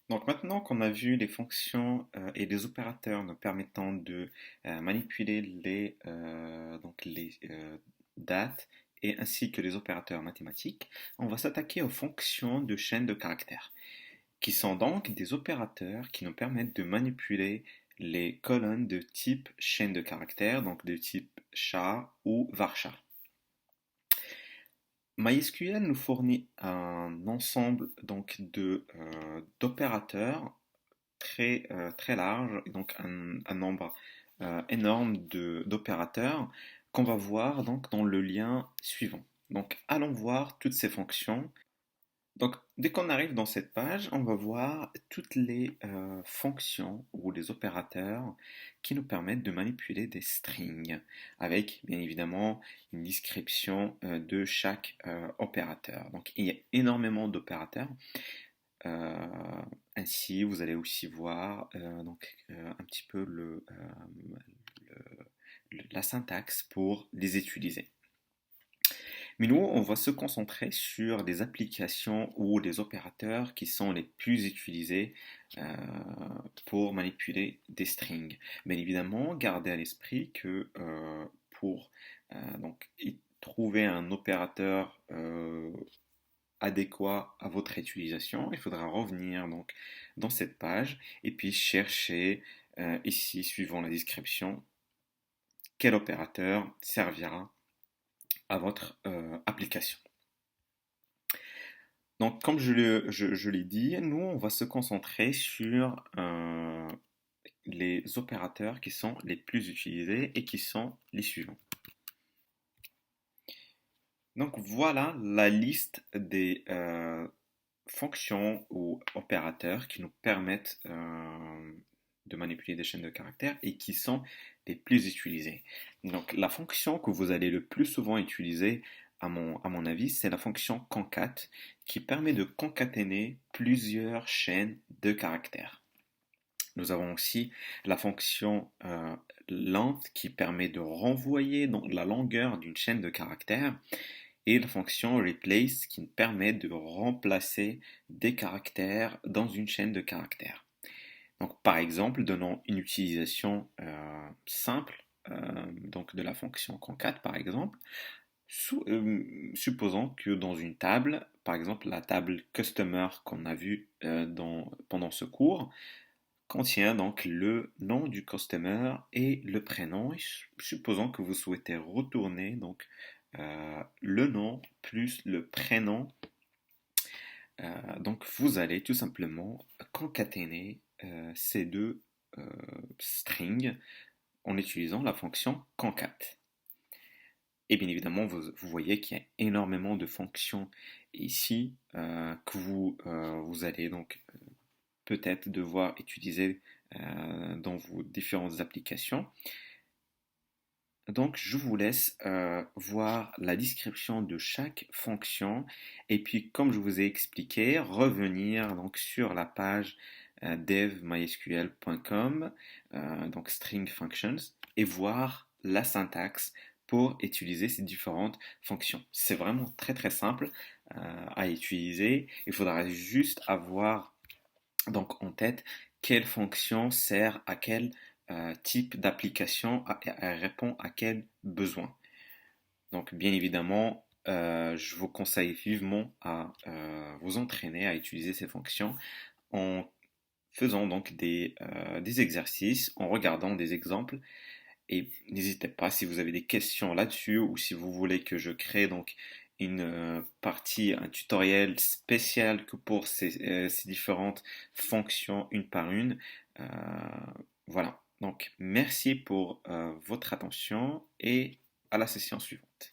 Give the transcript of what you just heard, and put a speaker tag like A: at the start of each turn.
A: Donc maintenant qu'on a vu les fonctions et les opérateurs nous permettant de manipuler les dates et ainsi que les opérateurs mathématiques, on va s'attaquer aux fonctions de chaîne de caractères, qui sont donc des opérateurs qui nous permettent de manipuler les colonnes de type chaîne de caractères, donc de type char ou varchar. MySQL nous fournit un ensemble donc d'opérateurs très large, et donc un nombre énorme d'opérateurs qu'on va voir donc dans le lien suivant. Donc allons voir toutes ces fonctions. Donc dès qu'on arrive dans cette page, on va voir toutes les fonctions ou les opérateurs qui nous permettent de manipuler des strings avec bien évidemment une description de chaque opérateur. Donc il y a énormément d'opérateurs. Euh, Ainsi, vous allez aussi voir un petit peu la syntaxe pour les utiliser. Mais nous, on va se concentrer sur des applications ou des opérateurs qui sont les plus utilisés euh, pour manipuler des strings. Bien évidemment, gardez à l'esprit que pour trouver un opérateur adéquat à votre utilisation, il faudra revenir donc dans cette page et puis chercher ici, suivant la description, quel opérateur servira à votre application. Donc, comme je l'ai dit, nous, on va se concentrer sur les opérateurs qui sont les plus utilisés et qui sont les suivants. Donc, voilà la liste des fonctions ou opérateurs qui nous permettent de manipuler des chaînes de caractères et qui sont les plus utilisés. Donc la fonction que vous allez le plus souvent utiliser, à mon avis, c'est la fonction concat qui permet de concaténer plusieurs chaînes de caractères. Nous avons aussi la fonction length qui permet de renvoyer donc, la longueur d'une chaîne de caractères et la fonction replace qui permet de remplacer des caractères dans une chaîne de caractères. Donc, par exemple, donnons une utilisation simple donc de la fonction concat, par exemple. Supposons que dans une table, par exemple la table customer qu'on a vue pendant ce cours, contient donc le nom du customer et le prénom. Et supposons que vous souhaitez retourner donc le nom plus le prénom. Donc vous allez tout simplement concaténer ces deux strings en utilisant la fonction concat. Et bien évidemment, vous voyez qu'il y a énormément de fonctions ici que vous allez donc peut-être devoir utiliser dans vos différentes applications. Donc, je vous laisse voir la description de chaque fonction et puis, comme je vous ai expliqué, revenir donc sur la page devmysql.com, donc string functions, et voir la syntaxe pour utiliser ces différentes fonctions. C'est vraiment très simple à utiliser. Il faudra juste avoir donc en tête quelle fonction sert à quel type d'application, elle répond à quel besoin. Donc bien évidemment, je vous conseille vivement à vous entraîner à utiliser ces fonctions en faisant donc des exercices, en regardant des exemples. Et n'hésitez pas si vous avez des questions là-dessus ou si vous voulez que je crée donc une partie, un tutoriel spécial que pour ces différentes fonctions une par une. Euh, voilà. Donc merci pour votre attention et à la session suivante.